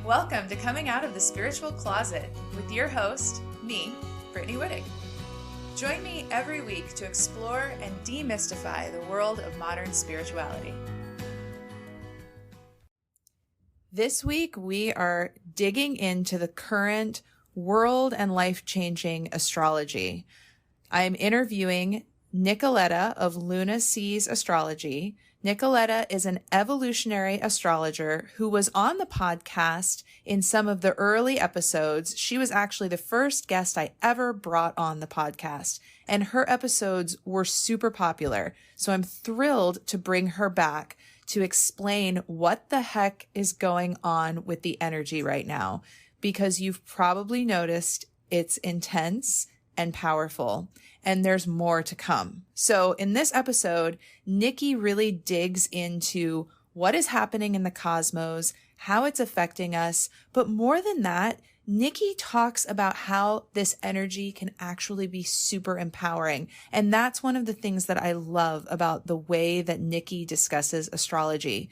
Welcome to Coming Out of the Spiritual Closet with your host, me, Brittany Whittig. Join me every week to explore and demystify the world of modern spirituality. This week, we are digging into the current world and life-changing astrology. I'm interviewing Nikoletta of LunaSeas Astrology. Nikoletta is an evolutionary astrologer who was on the podcast in some of the early episodes. She was actually the first guest I ever brought on the podcast, and her episodes were super popular. So I'm thrilled to bring her back to explain what the heck is going on with the energy right now, because you've probably noticed it's intense and powerful, and there's more to come. So in this episode, Nikki really digs into what is happening in the cosmos, how it's affecting us, but more than that, Nikki talks about how this energy can actually be super empowering. And that's one of the things that I love about the way that Nikki discusses astrology.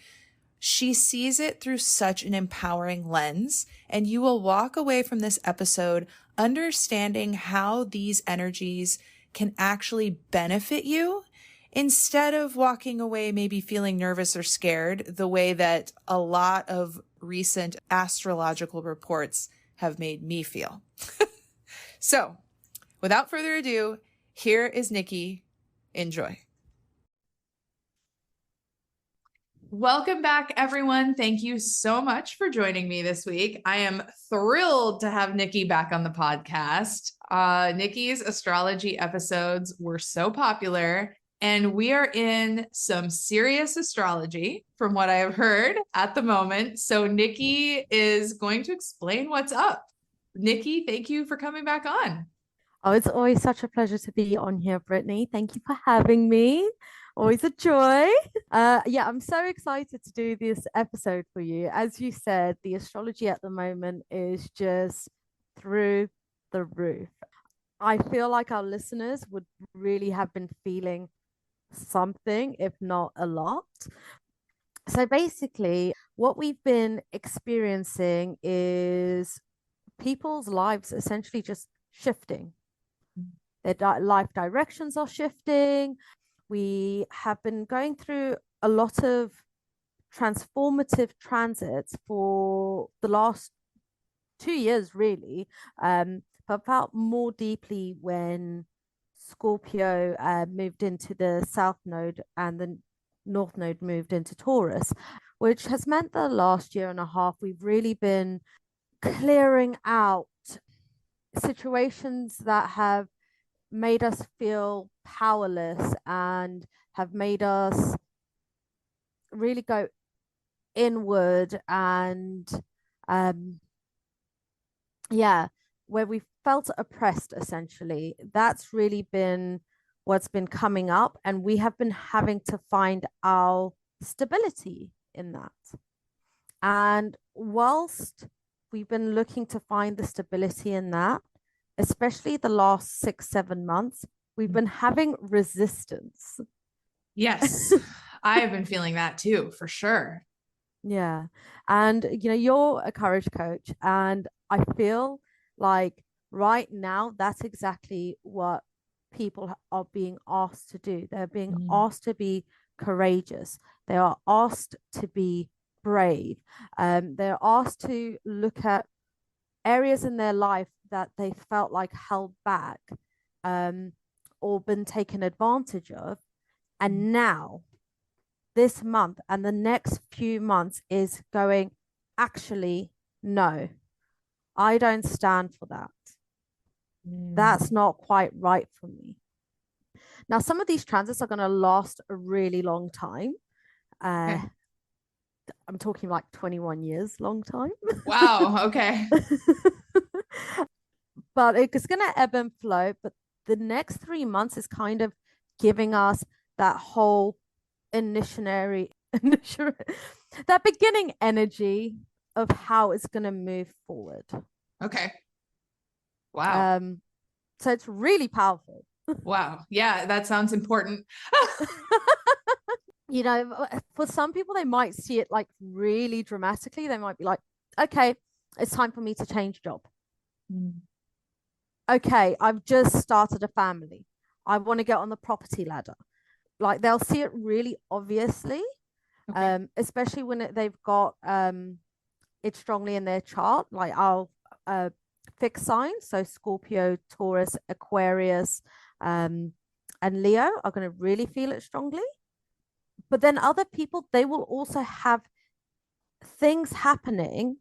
She sees it through such an empowering lens, and you will walk away from this episode understanding how these energies can actually benefit you instead of walking away maybe feeling nervous or scared the way that a lot of recent astrological reports have made me feel. So, without further ado, here is Nikki. Enjoy. Welcome back, everyone. Thank you so much for joining me this week. I am thrilled to have Nikki back on the podcast. Nikki's astrology episodes were so popular, and we are in some serious astrology from what I have heard at the moment. So Nikki is going to explain what's up. Nikki, thank you for coming back on. Oh, it's always such a pleasure to be on here, Brittany. Thank you for having me. Always a joy. I'm so excited to do this episode for you. As you said, the astrology at the moment is just through the roof. I feel like our listeners would really have been feeling something, if not a lot. So basically, what we've been experiencing is people's lives essentially just shifting. Their life directions are shifting. We have been going through a lot of transformative transits for the last 2 years, really. But felt more deeply when Scorpio moved into the South Node and the North Node moved into Taurus, which has meant the last year and a half we've really been clearing out situations that have made us feel powerless and have made us really go inward and where we felt oppressed, essentially. That's really been what's been coming up, and we have been having to find our stability in that. And whilst we've been looking to find the stability in that, especially the last 6-7 months, we've been having resistance. Yes, I have been feeling that too, for sure. Yeah. And, you're a courage coach, and I feel like right now, that's exactly what people are being asked to do. They're being asked to be courageous. They are asked to be brave. They're asked to look at areas in their life that they felt like held back or been taken advantage of. And now, this month and the next few months is going, actually, no, I don't stand for that. That's not quite right for me. Now, some of these transits are going to last a really long time. I'm talking like 21 years, long time. Wow. Okay. But it's going to ebb and flow. But the next 3 months is kind of giving us that whole that beginning energy of how it's going to move forward. Okay. Wow. So it's really powerful. Wow. Yeah, that sounds important. For some people, they might see it like really dramatically. They might be like, okay, it's time for me to change job. Mm. Okay, I've just started a family. I want to get on the property ladder. Like they'll see it really obviously, Okay. especially when they've got it strongly in their chart. Like our uh, fixed signs, so Scorpio, Taurus, Aquarius, and Leo are going to really feel it strongly. But then other people, they will also have things happening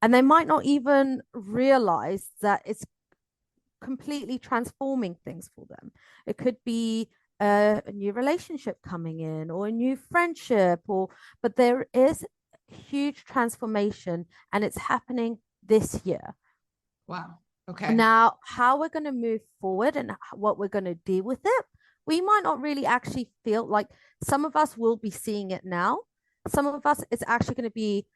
and they might not even realize that it's completely transforming things for them. It could be a new relationship coming in or a new friendship, or but there is huge transformation and it's happening this year. Wow. Okay. Now, how we're going to move forward and what we're going to deal with it, we might not really actually feel like some of us will be seeing it now. Some of us, it's actually going to be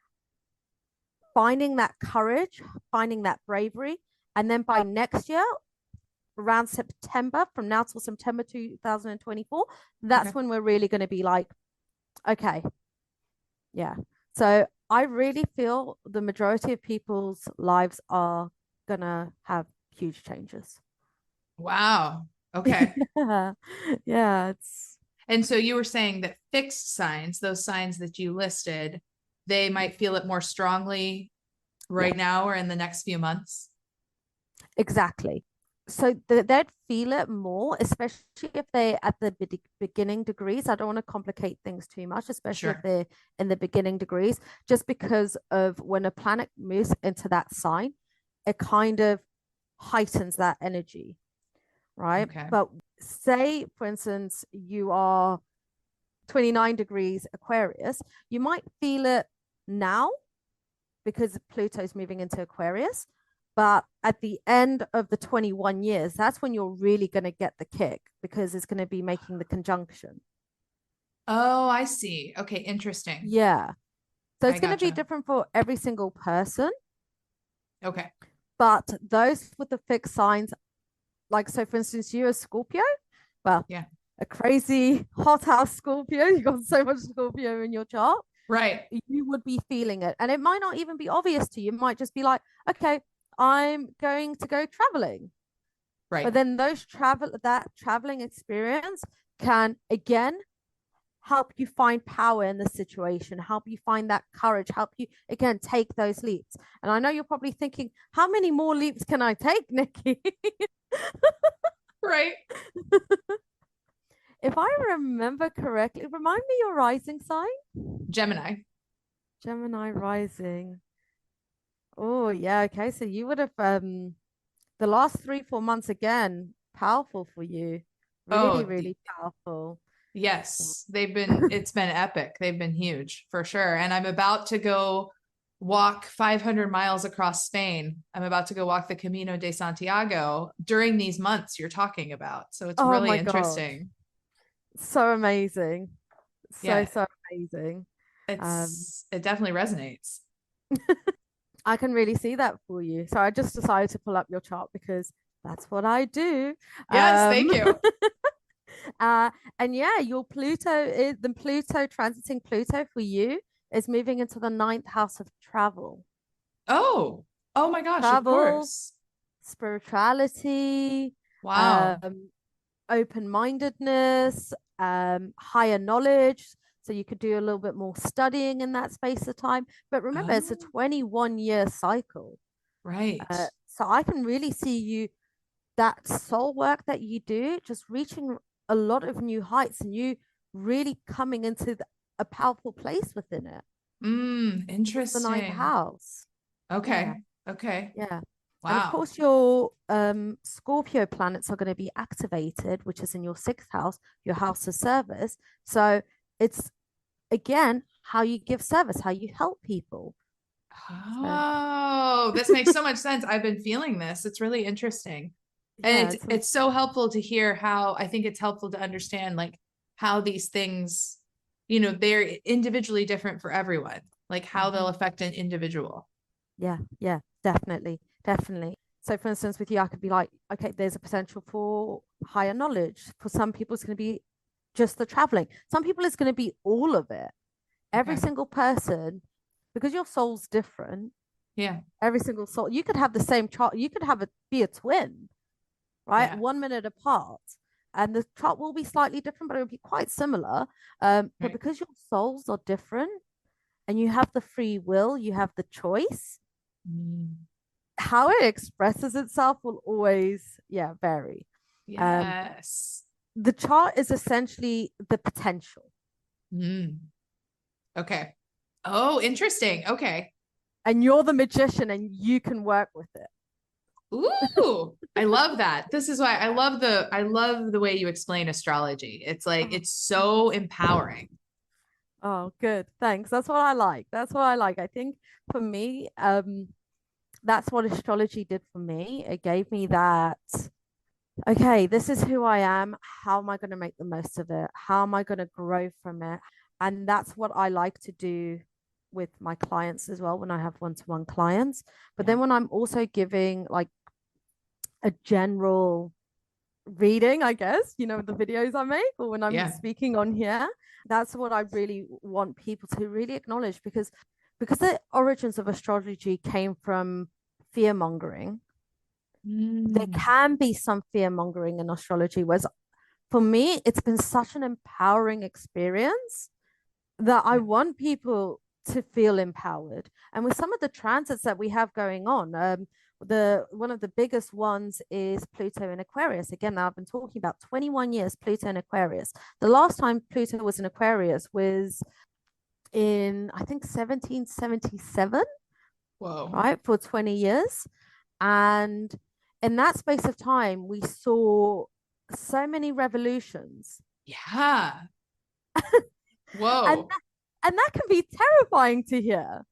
finding that courage, finding that bravery. And then by next year, around September, from now till September 2024, Okay. that's when we're really going to be like, okay, yeah. So I really feel the majority of people's lives are going to have huge changes. Wow. Okay. Yeah. Yeah, it's And so you were saying that fixed signs, those signs that you listed, they might feel it more strongly yeah, right now or in the next few months. exactly. So they'd feel it more, especially if they're at the beginning degrees. I don't want to complicate things too much, especially if Sure. they're in the beginning degrees, just because of when a planet moves into that sign, it kind of heightens that energy, right? Okay. But say, for instance, you are 29 degrees Aquarius, you might feel it now because Pluto's moving into Aquarius. But at the end of the 21 years, that's when you're really going to get the kick because it's going to be making the conjunction. Oh, I see. Okay, interesting. Yeah. So I it's going to be gotcha. different for every single person. Okay. But those with the fixed signs, like, so for instance, you as Scorpio, well, Yeah. a crazy hot house Scorpio, you got so much Scorpio in your chart, Right. you would be feeling it. And it might not even be obvious to you. It might just be like, okay, I'm going to go traveling. But Right. then that traveling experience can again help you find power in the situation, help you find that courage, help you again take those leaps. And I know you're probably thinking, how many more leaps can I take, Nikki? Right. If I remember correctly, remind me your rising sign. Gemini. Gemini rising. Oh, yeah. Okay. So you would have the last 3, 4 months again, powerful for you. Really, Oh, really powerful. yes. It's been epic. They've been huge for sure. And I'm about to go walk 500 miles across Spain. I'm about to go walk the Camino de Santiago during these months you're talking about. So it's Oh really my God. interesting. So amazing. So, Yeah, so amazing. Um, it definitely resonates. I can really see that for you. So I just decided to pull up your chart because that's what I do. Yes, Um, thank you. uh, and yeah, your Pluto is the Pluto transiting Pluto for you is moving into the ninth house of travel. Oh, oh my gosh, of Travel, course. spirituality, Wow. um, open-mindedness, higher knowledge. So you could do a little bit more studying in that space of time. But remember, it's a Oh, 21-year cycle. right. So I can really see you, that soul work that you do, just reaching a lot of new heights and you really coming into a powerful place within it. It's the ninth Interesting. house. Yeah. Okay. Okay. Yeah. And of Wow. course, your Scorpio planets are going to be activated, which is in your sixth house, your house of service. So it's again how you give service, how you help people. So Oh, this makes so much sense. I've been feeling this. It's really interesting. And yeah, it's so helpful to hear how I think it's helpful to understand like how these things, they're individually different for everyone, like how they'll mhm. affect an individual. Yeah, yeah, definitely, definitely. So for instance, with you, I could be like, okay, there's a potential for higher knowledge. For some people, it's going to be just the traveling. Some people, it's going to be all of it. Every Okay. single person, because your soul's different. Yeah. Every single soul. You could have the same chart. You could have it be a twin, right? Yeah. 1 minute apart. And the chart will be slightly different, but it will be quite similar. But Right. because your souls are different and you have the free will, you have the choice, Mm. how it expresses itself will always, yeah, vary. Um, Yes. the chart is essentially the potential. Mm. Okay. Oh, interesting. Okay. And you're the magician and you can work with it. Ooh, I love that. This is why I love the way you explain astrology. It's like Oh, it's so empowering. oh, good. Thanks. That's what I like. That's what I like. I think for me, that's what astrology did for me. It gave me that, okay, this is who I am. How am I going to make the most of it? How am I going to grow from it? And that's what I like to do with my clients as well when I have one-to-one clients. But Yeah. then when I'm also giving like a general reading, I guess, the videos I make or when I'm Yeah. speaking on here, that's what I really want people to really acknowledge because the origins of astrology came from fear mongering. There Mm. can be some fear mongering in astrology, whereas for me, it's been such an empowering experience that I Yeah. want people to feel empowered. And with some of the transits that we have going on, the one of the biggest ones is Pluto in Aquarius. Again, now I've been talking about 21 years Pluto in Aquarius. The last time Pluto was in Aquarius was in I think 1777, Whoa. right? For 20 years. And in that space of time, we saw so many revolutions. Yeah. And Whoa. and that can be terrifying to hear.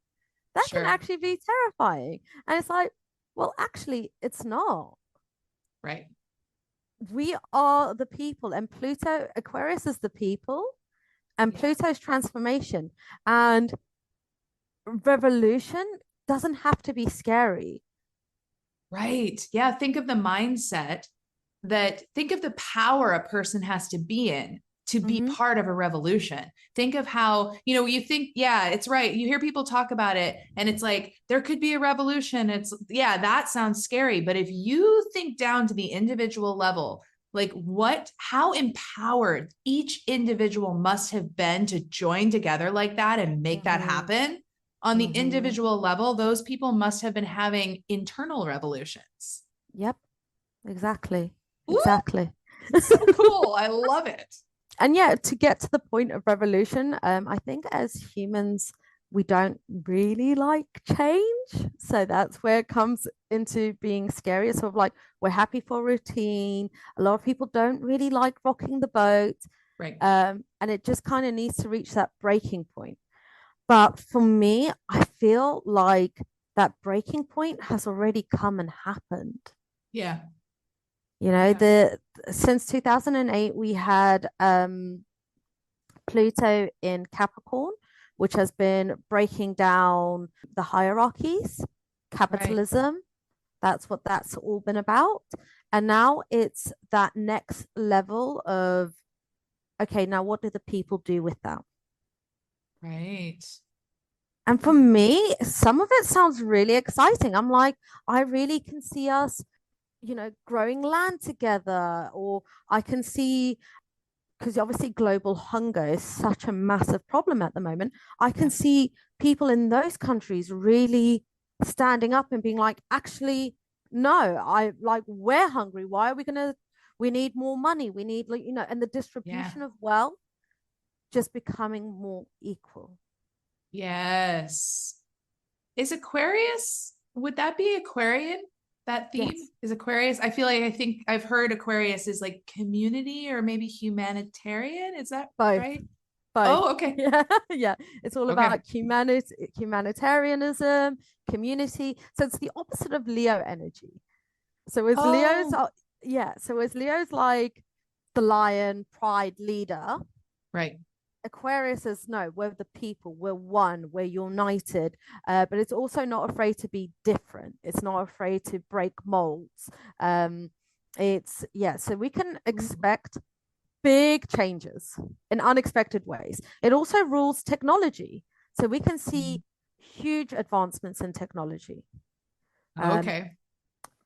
That can Sure. actually be terrifying. And it's like, well, actually, it's not. Right. We are the people, and Pluto, Aquarius is the people, and Yeah. Pluto's transformation. And revolution doesn't have to be scary. Right. Yeah. Think of the mindset think of the power a person has to be in to be Mm-hmm. part of a revolution. Think of how, you think, yeah, it's right. You hear people talk about it and it's like, there could be a revolution. It's, yeah, that sounds scary. But if you think down to the individual level, like how empowered each individual must have been to join together like that and make that Mm-hmm. happen on the Mm-hmm. individual level, those people must have been having internal revolutions. Yep, exactly. Ooh, Exactly. so cool. I love it. And yeah, to get to the point of revolution, I think as humans, we don't really like change. So that's where it comes into being scary. It's sort of like we're happy for routine. A lot of people don't really like rocking the boat. Right. And it just kind of needs to reach that breaking point. But for me, I feel like that breaking point has already come and happened. Yeah. Yeah. The since 2008 we had Pluto in Capricorn, which has been breaking down the hierarchies, Right. capitalism. That's what that's all been about. And now it's that next level of, okay, now what do the people do with that? Right. And for me, some of it sounds really exciting. I'm like, I really can see us, growing land together, or I can see because obviously global hunger is such a massive problem at the moment. I can Yeah. see people in those countries really standing up and being like, actually, no, I like we're hungry. Why are we gonna? We need more money. We need and the Yeah. distribution of wealth just becoming more equal. Yes. Is Aquarius, would that be Aquarian? That theme Yes, is Aquarius. I think I've heard Aquarius is like community or maybe humanitarian. Is that both, right? both. Oh, okay. Yeah, yeah. It's all Okay. about humanitarianism, community. So it's the opposite of Leo energy. So as Leo's, Oh, yeah. So as Leo's like the lion, pride, leader. right. Aquarius is no, we're the people, we're one, we're united. But it's also not afraid to be different. It's not afraid to break molds. Um, it's yeah. So we can Ooh. expect big changes in unexpected ways. It also rules technology. So we can see huge advancements in technology. Okay.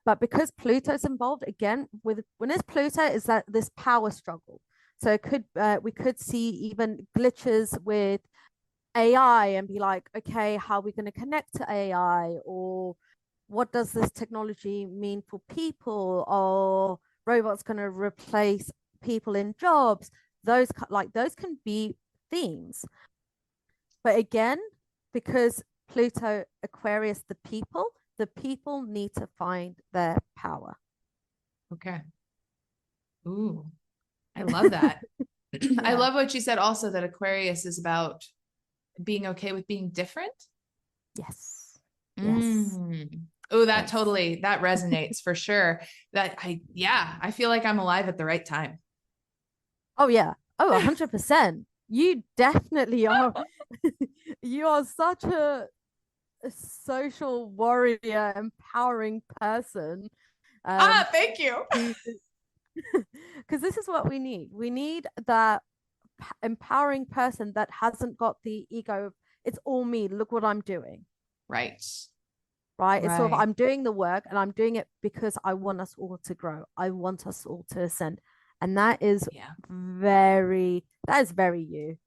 But because Pluto's involved, again, with when it's Pluto, is that this power struggle. So it could we could see even glitches with AI and be like, okay, how are we going to connect to AI? Or what does this technology mean for people? Or robots going to replace people in jobs? Those can be themes. But again, because Pluto, Aquarius, the people need to find their power. Okay. Ooh, I love that. I Yeah. love what you said also, that Aquarius is about being okay with being different. Yes. Yes. Mm. Oh, that Yes. totally, that resonates for sure. I feel like I'm alive at the right time. Oh yeah. Oh, 100%. You definitely are. You are such a social warrior, empowering person. Ah, thank you. Because this is what we need. We need that empowering person that hasn't got the ego of it's all me. Look what I'm doing. Right. Right. It's sort of Right. I'm doing the work and I'm doing it because I want us all to grow. I want us all to ascend. And Yeah. that is very you.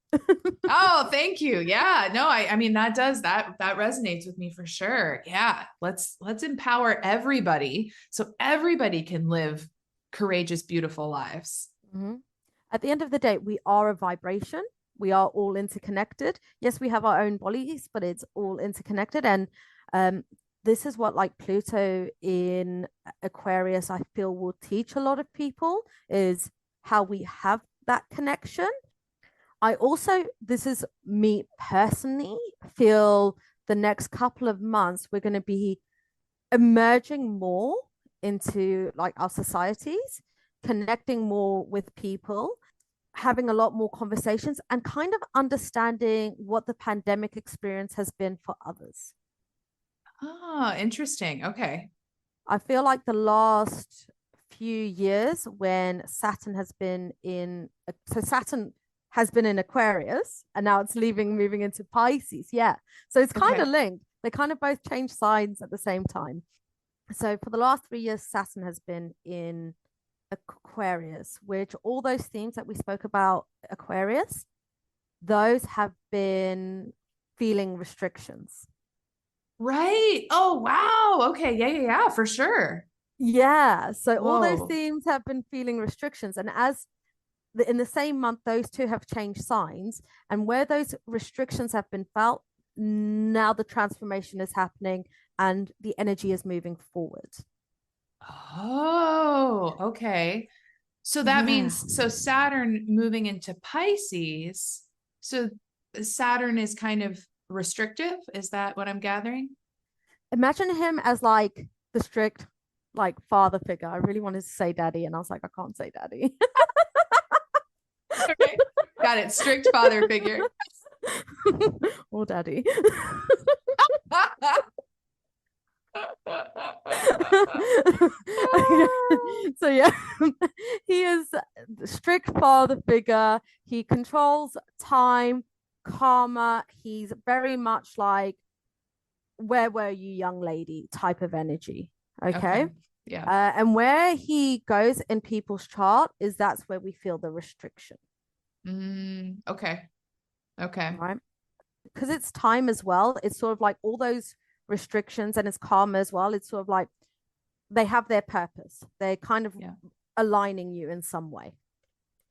Oh, thank you. Yeah. No, I mean that resonates with me for sure. Yeah. Let's empower everybody so everybody can live courageous, beautiful lives. Mm-hmm. At the end of the day, we are a vibration. We are all interconnected. Yes, we have our own bodies, but it's all interconnected. And um, this is what like Pluto in Aquarius, I feel will teach a lot of people is how we have that connection. I also, this is me personally, feel the next couple of months we're going to be emerging more into like our societies, connecting more with people, having a lot more conversations, and kind of understanding what the pandemic experience has been for others. Oh, interesting. Okay. I feel like the last few years when Saturn has been in, so Saturn has been in Aquarius and now it's moving into Pisces. Yeah. So it's kind of Okay. linked. They kind of both change signs at the same time. So for the last 3 years, Saturn has been in Aquarius, which all those themes that we spoke about, Aquarius, those have been feeling restrictions. Right. Oh, wow. Okay. Yeah, yeah, yeah, for sure. Yeah. So all those Whoa. themes have been feeling restrictions. And in the same month, those two have changed signs. And where those restrictions have been felt, now the transformation is happening and the energy is moving forward. Oh, okay. So that Yeah. means so Saturn moving into Pisces. So Saturn is kind of restrictive. Is that what I'm gathering? Imagine him as like the strict like father figure. I really wanted to say daddy, and I was like, I can't say daddy. Okay. Got it. Strict father figure. Or daddy. So yeah, he is the strict father figure. He controls time, karma. He's very much like where were you, young lady type of energy. Okay. Okay. Yeah. And where he goes in people's chart is that's where we feel the restriction. Okay. Okay. Right. Because it's time as well. It's sort of like all those restrictions and it's karma as well. It's sort of like they have their purpose. They're kind of Yeah. aligning you in some way.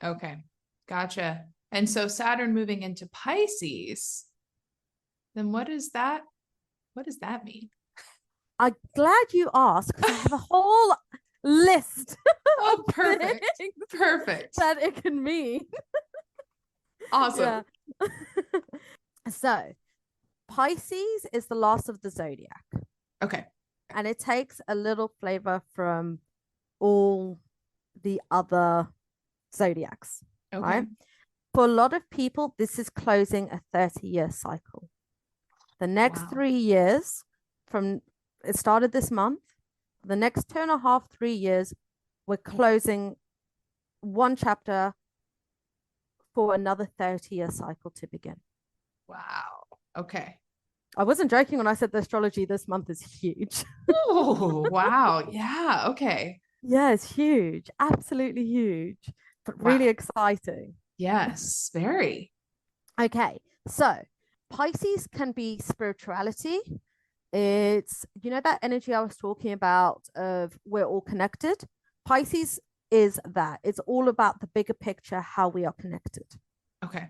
Okay. Gotcha. And so Saturn moving into Pisces, then what does that mean? I'm glad you asked because I have a whole list Oh, of perfect. things Perfect. that it can mean. Awesome. Yeah. So Pisces is the last of the zodiac, Okay. and it takes a little flavor from all the other zodiacs, Okay. right? For a lot of people, this is closing a 30-year cycle. The next Wow. 3 years, from it started this month, the next 2.5, 3 years, we're closing one chapter for another 30-year cycle to begin. Wow. Okay. I wasn't joking when I said the astrology this month is huge. Oh, wow. Yeah. Okay. Yeah, it's huge. Absolutely huge. But Wow. really exciting. Yes, very. Okay. So Pisces can be spirituality. It's, that energy I was talking about of we're all connected. Pisces is that. It's all about the bigger picture, how we are connected. Okay.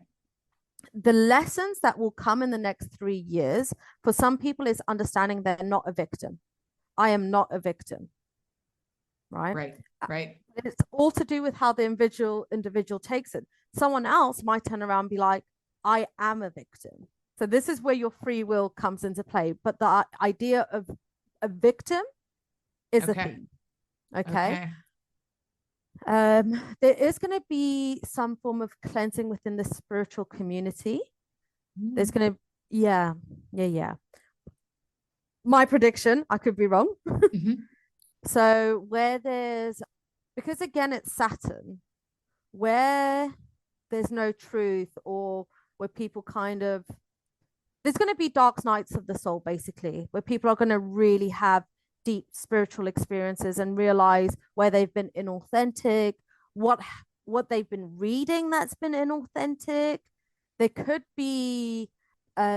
The lessons that will come in the next 3 years for some people is understanding they're not a victim. I am not a victim, right? Right. Right. It's all to do with how the individual takes it. Someone else might turn around and be like, I am a victim. So this is where your free will comes into play. But the idea of a victim is a Okay. theme. Okay. Okay. There is going to be some form of cleansing within the spiritual community. There's Mm. going to, yeah. My prediction, I could be wrong. Mhm. So because again, it's Saturn, where there's no truth or where people there's going to be dark nights of the soul, basically, where people are going to really have deep spiritual experiences and realize where they've been inauthentic, what what they've been reading that's been inauthentic. There could be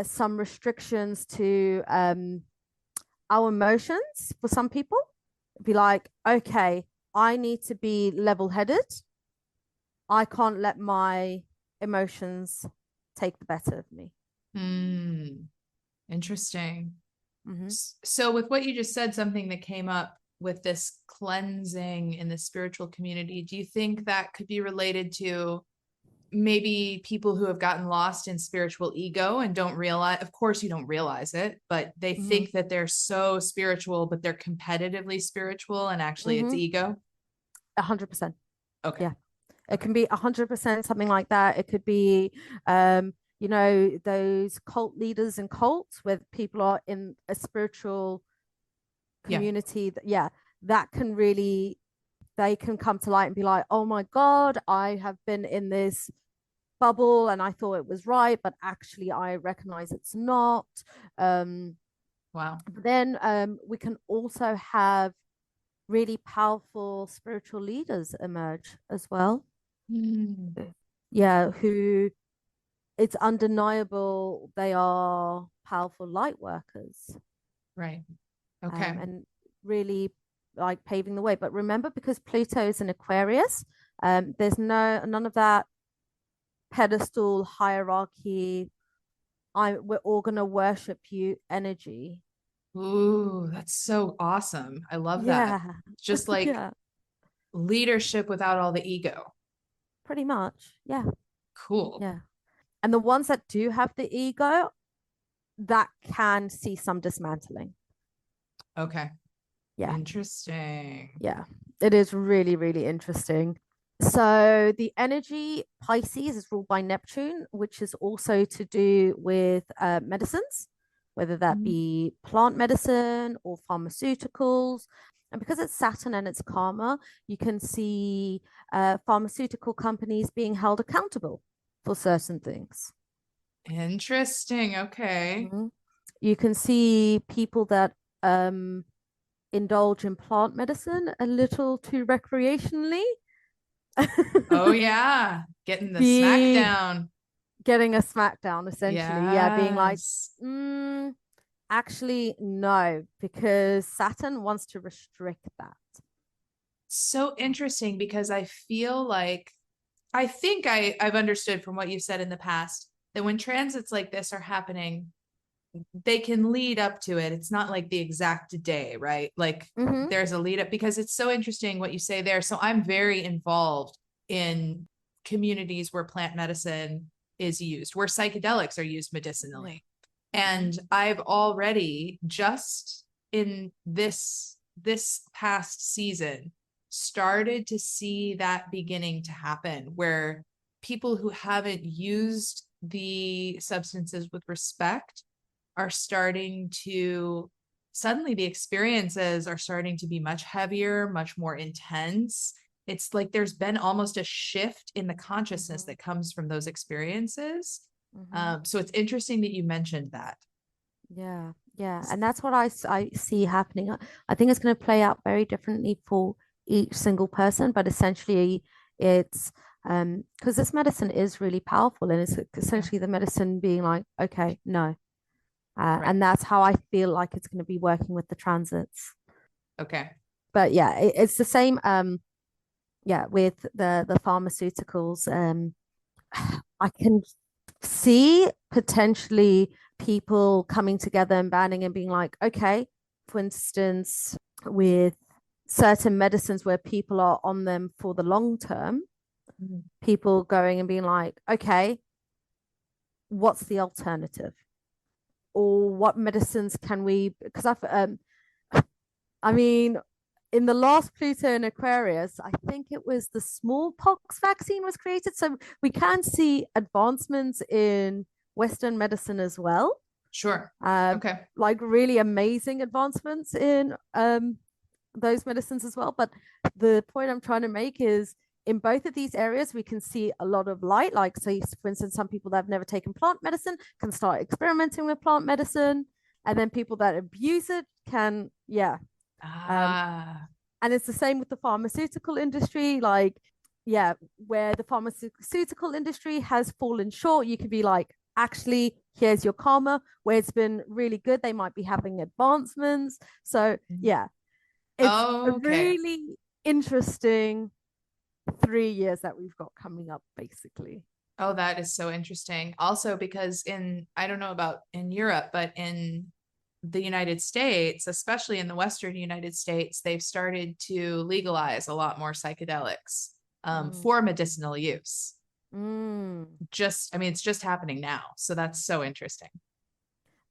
some restrictions to our emotions for some people. Be like, okay, I need to be level-headed. I can't let my emotions take the better of me. Hmm. Interesting. Mm-hmm. So, with what you just said, something that came up with this cleansing in the spiritual community, do you think that could be related to maybe people who have gotten lost in spiritual ego and don't realize, of course, you don't realize it, but they Mm-hmm. think that they're so spiritual, but they're competitively spiritual and actually it's Mm-hmm. ego? 100%. Okay. Yeah. It Okay. can be 100% something like that. It could be, those cult leaders and cults where people are in a spiritual Yeah. community. Yeah, that can really, they can come to light and be like, oh my God, I have been in this bubble and I thought it was right, but actually I recognize it's not. Um, Wow. but then we can also have really powerful spiritual leaders emerge as well. Mm. Yeah, who it's undeniable they are powerful light workers, Right. Okay. and really like paving the way. But remember, because Pluto is in Aquarius, there's none of that pedestal hierarchy. We're all gonna worship you energy. Ooh, that's so awesome. I love that. Yeah, It's just like yeah, leadership without all the ego. pretty much. Yeah, Cool. yeah. And the ones that do have the ego, that can see some dismantling. Okay. Yeah, Interesting. yeah. It is really, really interesting. So the energy Pisces is ruled by Neptune, which is also to do with medicines, whether that Mm. be plant medicine or pharmaceuticals. And because it's Saturn and it's karma, you can see pharmaceutical companies being held accountable for certain things. Interesting. Okay. Mhm. You can see people that um, indulge in plant medicine a little too recreationally. Oh yeah. Getting the Be smackdown. getting a smackdown essentially. Yeah, being like, Yes. mm, actually, no, because Saturn wants to restrict that. So interesting because I feel like I think I've understood from what you've said in the past that when transits like this are happening, they can lead up to it. It's not like the exact day, right? Like Mm-hmm. there's a lead up because it's so interesting what you say there. So I'm very involved in communities where plant medicine is used, where psychedelics are used Yeah. medicinally. Mm-hmm. And I've already just in this past season started to see that beginning to happen where people who haven't used the substances with respect are starting to suddenly the experiences are starting to be much heavier, much more intense. It's like there's been almost a shift in the consciousness Mm-hmm. that comes from those experiences. Mm-hmm. So it's interesting that you mentioned that. Yeah. And that's what I see happening. I think it's going to play out very differently for each single person, but essentially it's because this medicine is really powerful and it's Yeah. essentially the medicine being like, okay, no. Right. And that's how I feel like it's going to be working with the transits. Okay. But yeah, it's the same yeah, with the pharmaceuticals. I can see potentially people coming together and banning and being like, okay, for instance, with certain medicines where people are on them for the long term, Mhm. people going and being like, okay, what's the alternative? Or what medicines can we? Because I mean, in the last Pluto in Aquarius, I think it was the smallpox vaccine was created. So we can see advancements in Western medicine as well. Sure. Um, Okay. like really amazing advancements in those medicines as well. But the point I'm trying to make is in both of these areas, we can see a lot of light. Like, say, for instance, some people that have never taken plant medicine can start experimenting with plant medicine. And then people that abuse it can, yeah, um, Ah, and it's the same with the pharmaceutical industry. Like, yeah, where the pharmaceutical industry has fallen short, you could be like, actually, here's your karma. Where it's been really good, they might be having advancements. So, yeah, it's a okay. really interesting 3 years that we've got coming up, basically. Oh, that is so interesting. Also, because I don't know about in Europe, but in the United States, especially in the Western United States, they've started to legalize a lot more psychedelics Mm. for medicinal use. Mm. I mean, it's just happening now. So that's so interesting.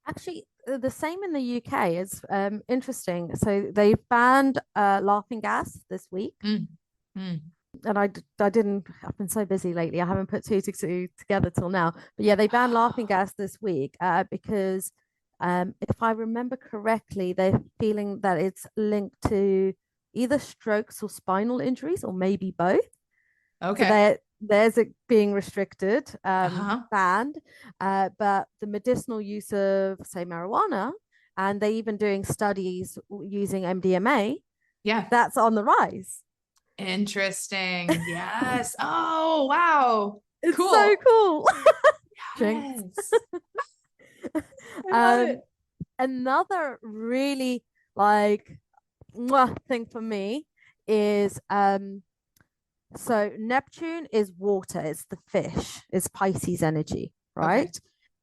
Actually, the same in the UK is interesting. So they banned laughing gas this week. Mm, mm, And I didn't, I've been so busy lately. I haven't put two to two together till now. But yeah, they banned laughing gas this week because if I remember correctly, they're feeling that it's linked to either strokes or spinal injuries, or maybe both. So okay. there's it being restricted, Uh-huh. banned. But the medicinal use of, say, marijuana, and they even doing studies using MDMA, Yeah. that's on the rise. Interesting. Yes. Oh, wow. It's so Cool. cool. Jinx. Yes. I love Um, it. Another really like thing for me is so Neptune is water, it's the fish, it's Pisces energy, Okay. right?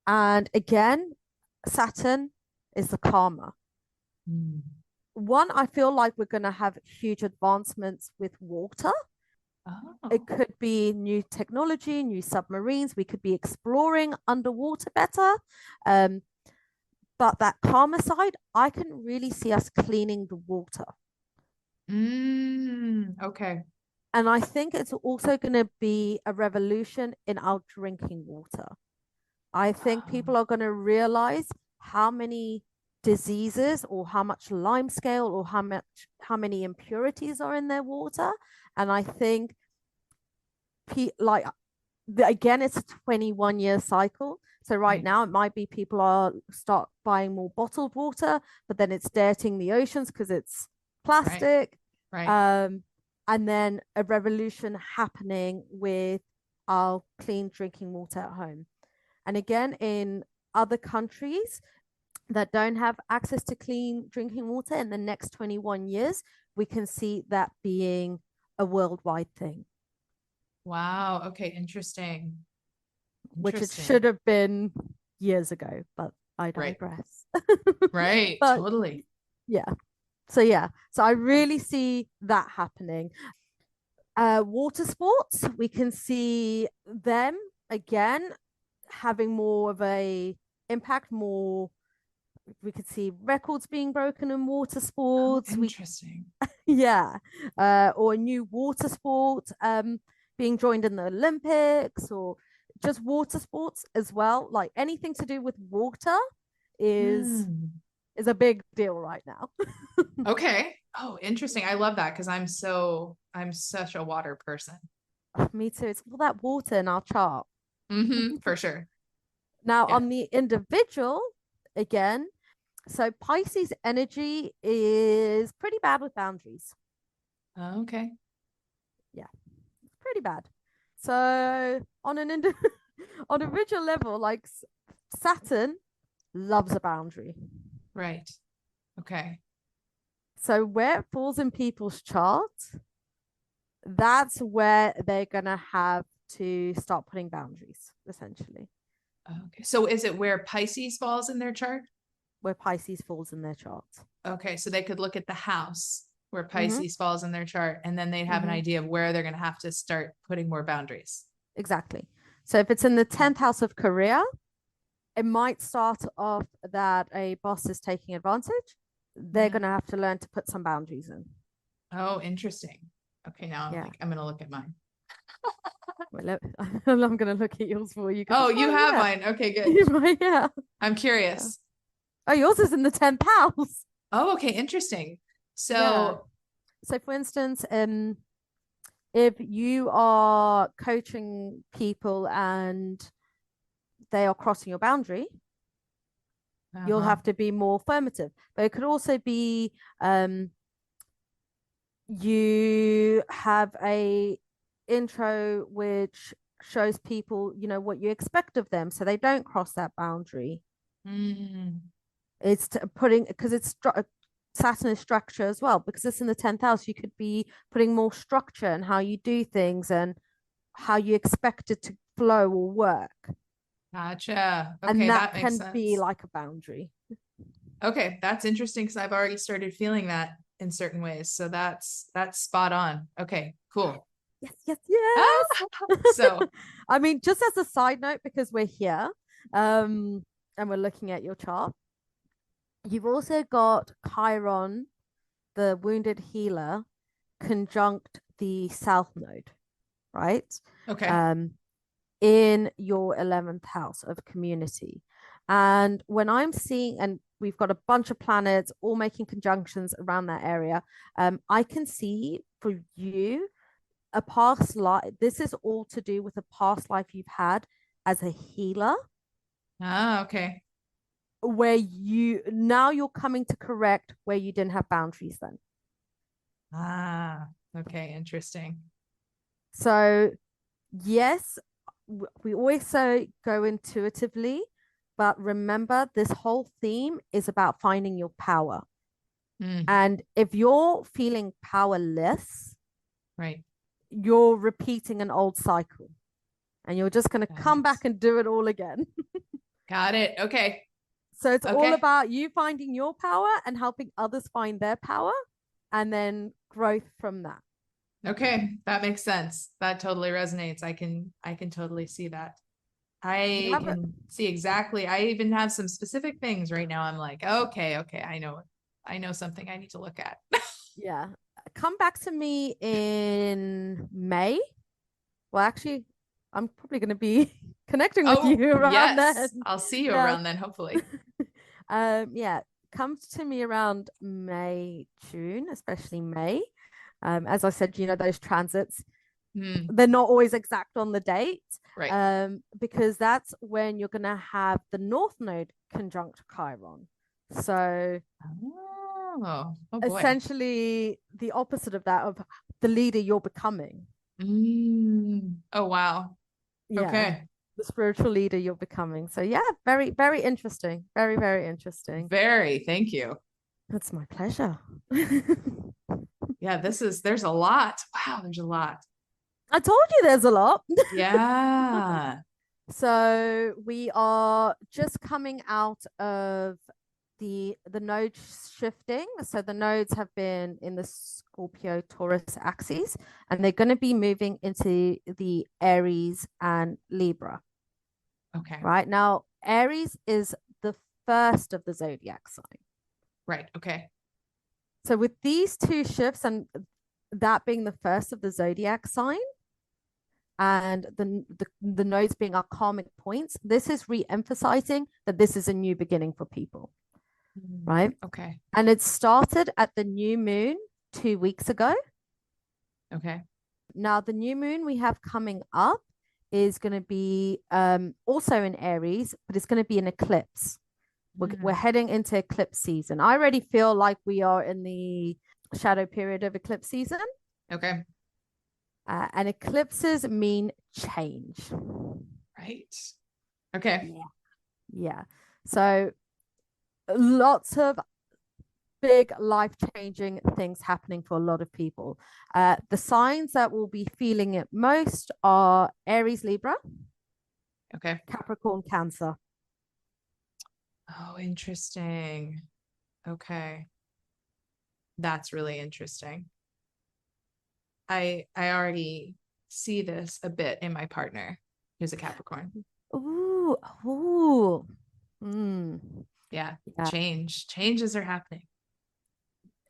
And again, Saturn is the karma. Mm. One, I feel like we're going to have huge advancements with water. It Oh, could be new technology, new submarines. We could be exploring underwater better. Um, but that karma side, I can really see us cleaning the water. okay. And I think it's also going to be a revolution in our drinking water. I think people are going to realize how many diseases or how much lime scale or how many impurities are in their water. And I think like again, it's a 21-year cycle. So right Right. now it might be people are start buying more bottled water, but then it's dirtying the oceans because it's Right. plastic. Right. Um, and then a revolution happening with our clean drinking water at home. And again, in other countries that don't have access to clean drinking water in the next 21 years, we can see that being a worldwide thing, Wow. Okay. Interesting. which it Interesting. should have been years ago, but I Right. digress. Right. But Totally. yeah, so I really see that happening. Water sports, we can see them again having more of a impact, more we could see records being broken in water Oh, sports. We interesting. yeah, or a new water sport being joined in the Olympics, or just water sports as well. Like anything to do with water is Hmm. is a big deal right now. Okay. Oh, interesting. I love that because I'm such a water person. Me too. It's all that water in our chart. For sure. Now, Yeah. on the individual, again. So Pisces energy is pretty bad with boundaries. Oh, okay. Yeah, it's pretty bad. So on an on a richer level, like Saturn loves a boundary. Right. Okay. So where it falls in people's charts, that's where they're gonna have to start putting boundaries, essentially. Okay. So is it where Pisces falls in their chart? Where Pisces falls in their charts. Okay. So they could look at the house where Mm-hmm. Pisces falls in their chart, and then they'd have an Mm-hmm. idea of where they're going to have to start putting more boundaries. Exactly. So if it's in the 10th house of career, it might start off that a boss is taking advantage. They're going to have to learn to put some boundaries in. Oh, interesting. Okay, now Yeah. I'm going to look at mine. Well, I'm going to look at yours for you. Oh, you have mine. Okay, good. Yeah. I'm Yeah. curious. Oh, yours is in the 10th house. Oh, okay, interesting. Yeah. So, So for instance, if you are coaching people and they are crossing your boundary, you'll have to be more affirmative. But it could also be you have a intro which shows people, you know, what you expect of them so they don't cross that boundary. It's putting, because it's Saturn is structure as well, because it's in the 10th house. You could be putting more structure in how you do things and how you expect it to flow or work. Gotcha. Okay, And that that makes can be sense. like a boundary. Okay, that's interesting because I've already started feeling that in certain ways. So that's spot on. Okay, cool. Yes, yes, yes. So, I mean, just as a side note, because we're here, and we're looking at your chart, you've also got Chiron, the wounded healer, conjunct the South Node, right? okay. In your 11th house of community. And when I'm seeing, and we've got a bunch of planets all making conjunctions around that area, I can see for you a past life. This is all to do with a past life you've had as a healer, Ah, okay. where you now you're coming to correct where you didn't have boundaries then. Ah, okay, interesting. So, yes, we always say go intuitively, but remember this whole theme is about finding your power. And if you're feeling powerless, Right. you're repeating an old cycle and you're just going to come back and do it all again. Got it. Okay. So it's all about you finding your power and helping others find their power and then growth from that. Okay, that makes sense. That totally resonates. I can totally see that. I can see exactly. I even have some specific things right now. I'm like, okay, I know something I need to look at. Yeah. Come back to me in May. Well, actually, I'm probably going to be connecting with you around then. I'll see you around then, hopefully. Yeah, come to me around May, June, especially May. As I said, you know, those transits, they're not always exact on the date. Right. Because that's when you're going to have the North Node conjunct Chiron. So, oh boy. essentially the opposite of that, of the leader you're becoming. Oh, wow. Yeah. Okay. The spiritual leader you're becoming. So yeah, very, very interesting. Very, very interesting. Very. Thank you. That's my pleasure. Yeah, there's a lot. Wow, there's a lot. I told you there's a lot. Yeah. So we are just coming out of the nodes shifting. So the nodes have been in the Scorpio Taurus axes, and they're going to be moving into the Aries and Libra. Okay. Right now, Aries is the first of the zodiac sign. Right. Okay. So with these two shifts, and that being the first of the zodiac sign, and the nodes being our karmic points, this is re-emphasizing that this is a new beginning for people. Right? Okay. And it started at the new moon 2 weeks ago. Okay. Now, the new moon we have coming up is going to be also in Aries, but it's going to be an eclipse. we're heading into eclipse season. I already feel like we are in the shadow period of eclipse season. Okay. And eclipses mean change. Right. Okay. Yeah. Yeah. So lots of big life-changing things happening for a lot of people. The signs that will be feeling it most are Aries, Libra, Okay. Capricorn, Cancer. Oh, interesting. Okay. That's really interesting. I already see this a bit in my partner, who's a Capricorn. Ooh, ooh. Mm. Yeah. Yeah. Changes are happening.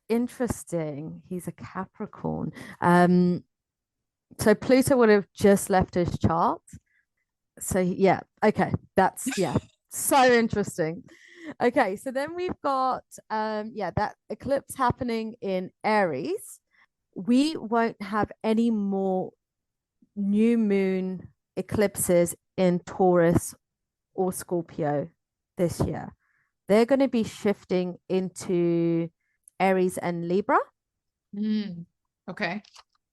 Interesting. He's a Capricorn. So Pluto would have just left his chart. So yeah, okay. That's so interesting. Okay, so then we've got that eclipse happening in Aries. We won't have any more new moon eclipses in Taurus or Scorpio this year. They're going to be shifting into Aries and Libra. Okay.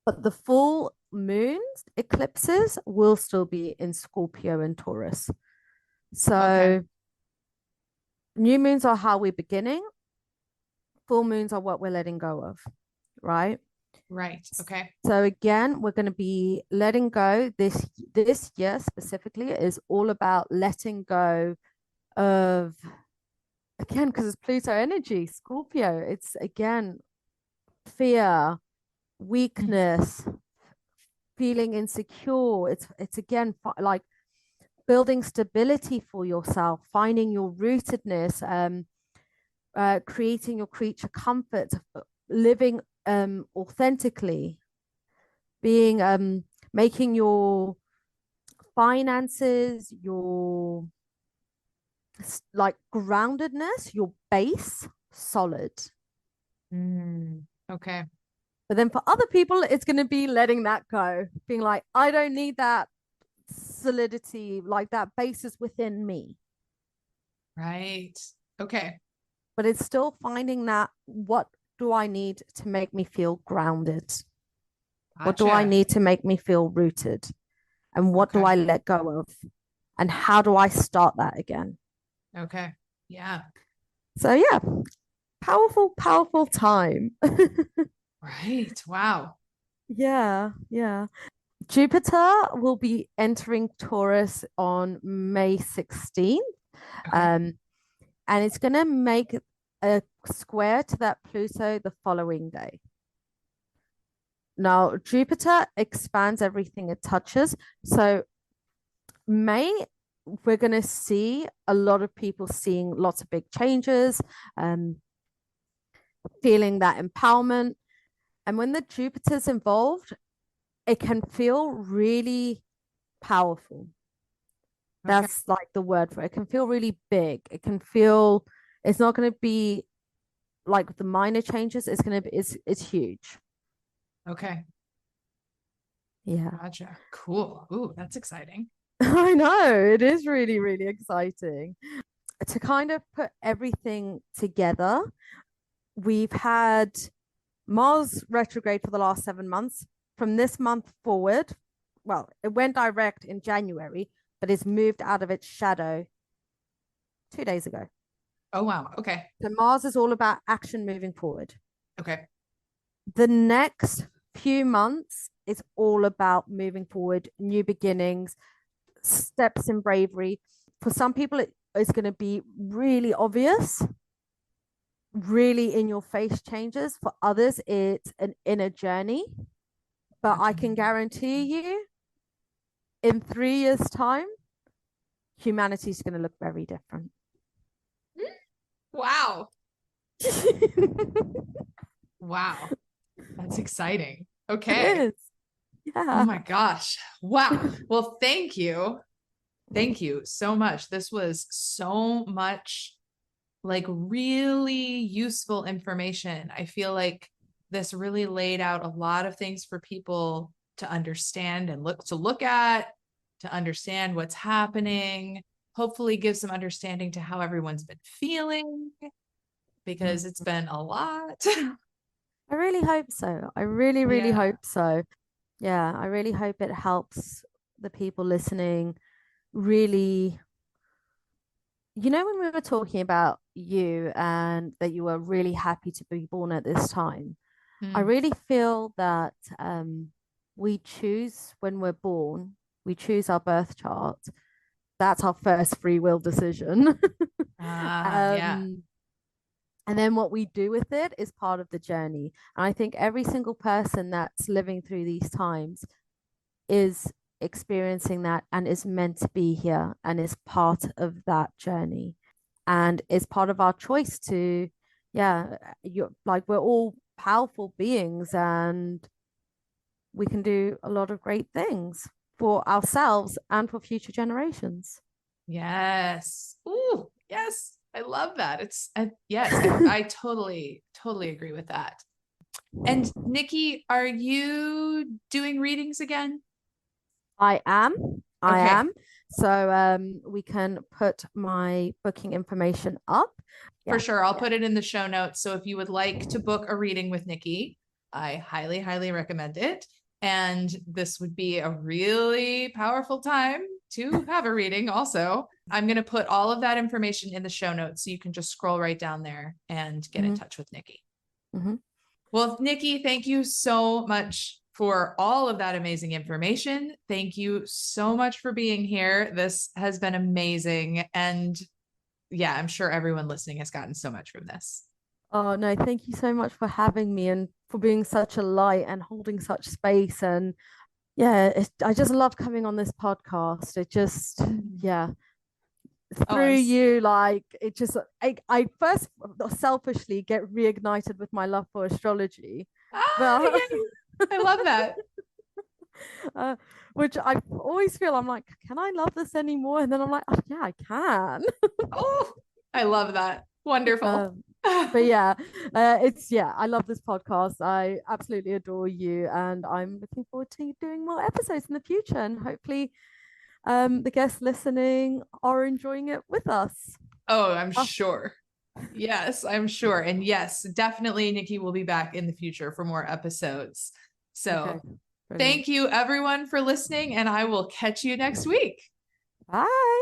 But the full moons eclipses will still be in Scorpio and Taurus. So Okay. new moons are how we're beginning. Full moons are what we're letting go of, right? Right. Okay. So again, we're going to be letting go. This year specifically is all about letting go of, again, because it's Pluto energy, Scorpio. It's again fear, weakness, feeling insecure. It's again like building stability for yourself, finding your rootedness, creating your creature comfort, living authentically, being making your finances, your like groundedness, your base solid. Okay. But then for other people, it's going to be letting that go, being like, I don't need that solidity, like that base is within me. Right. Okay. But it's still finding that, what do I need to make me feel grounded? What do I Gotcha. need to make me feel rooted? And what do Okay. I let go of? And how do I start that again? Okay. Yeah. So yeah, powerful, powerful time. Right. Wow. Yeah, yeah. Jupiter will be entering Taurus on May 16th. Okay. And it's going to make a square to that Pluto the following day. Now, Jupiter expands everything it touches. So, May, we're going to see a lot of people seeing lots of big changes, feeling that empowerment. And when the Jupiter's involved, it can feel really powerful. Okay. That's like the word for it. It can feel really big. It can feel, it's not going to be like the minor changes. It's going to be, it's huge. Okay. Yeah. Gotcha. Cool. Ooh, that's exciting. I know. It is really, really exciting. To kind of put everything together, we've had Mars retrograde for the last 7 months. From this month forward, well, it went direct in January, but it's moved out of its shadow 2 days ago. Oh, wow. Okay. So Mars is all about action moving forward. Okay. The next few months is all about moving forward, new beginnings, steps in bravery. For some people, it is going to be really obvious, really in your face changes. For others, it's an inner journey. But I can guarantee you, in 3 years' time, humanity is going to look very different. Wow. Wow. That's exciting. It Okay. is. Oh Yeah. my gosh. Wow. Well, thank you. Thank you so much. This was so much like really useful information. I feel like this really laid out a lot of things for people to understand and look at, to understand what's happening. hopefully give some understanding to how everyone's been feeling, because it's been a lot. I really hope so. I really, really Yeah. hope so. Yeah, I really hope it helps the people listening really. When we were talking about you and that you were really happy to be born at this time, I Hmm. really feel that we choose when we're born, we choose our birth chart. That's our first free will decision. Yeah. um, and then what we do with it is part of the journey. And I think every single person that's living through these times is experiencing that and is meant to be here and is part of that journey and is part of our choice to, yeah, you're like, we're all powerful beings and we can do a lot of great things for ourselves and for future generations. Yes. Ooh, yes. I love that. I totally, totally agree with that. And Nikki, are you doing readings again? I am. I Okay, am. So we can put my booking information up. for Yeah. sure. I'll Yeah. put it in the show notes. So if you would like to book a reading with Nikki, I highly, highly recommend it. And this would be a really powerful time to have a reading also. I'm going to put all of that information in the show notes so you can just scroll right down there and get in Mm-hmm. touch with Nikki. Mm-hmm. Well, Nikki, thank you so much for all of that amazing information. Thank you so much for being here. This has been amazing. And yeah, I'm sure everyone listening has gotten so much from this. Oh, no, thank you so much for having me and for being such a light and holding such space. And yeah, I just love coming on this podcast. It just, yeah, Oh, through you, like it just, I first selfishly get reignited with my love for astrology, but yay. I love that. uh, which I always feel I'm like, can I love this anymore? And then I'm like, oh, yeah, I can. Oh, I love that. Wonderful. um, but yeah, I love this podcast. I absolutely adore you, and I'm looking forward to doing more episodes in the future. And hopefully, the guests listening are enjoying it with us. Oh, I'm Oh, sure. Yes, I'm sure. And yes, definitely Nikki will be back in the future for more episodes. okay, So brilliant. thank you everyone for listening, and I will catch you next week. Bye.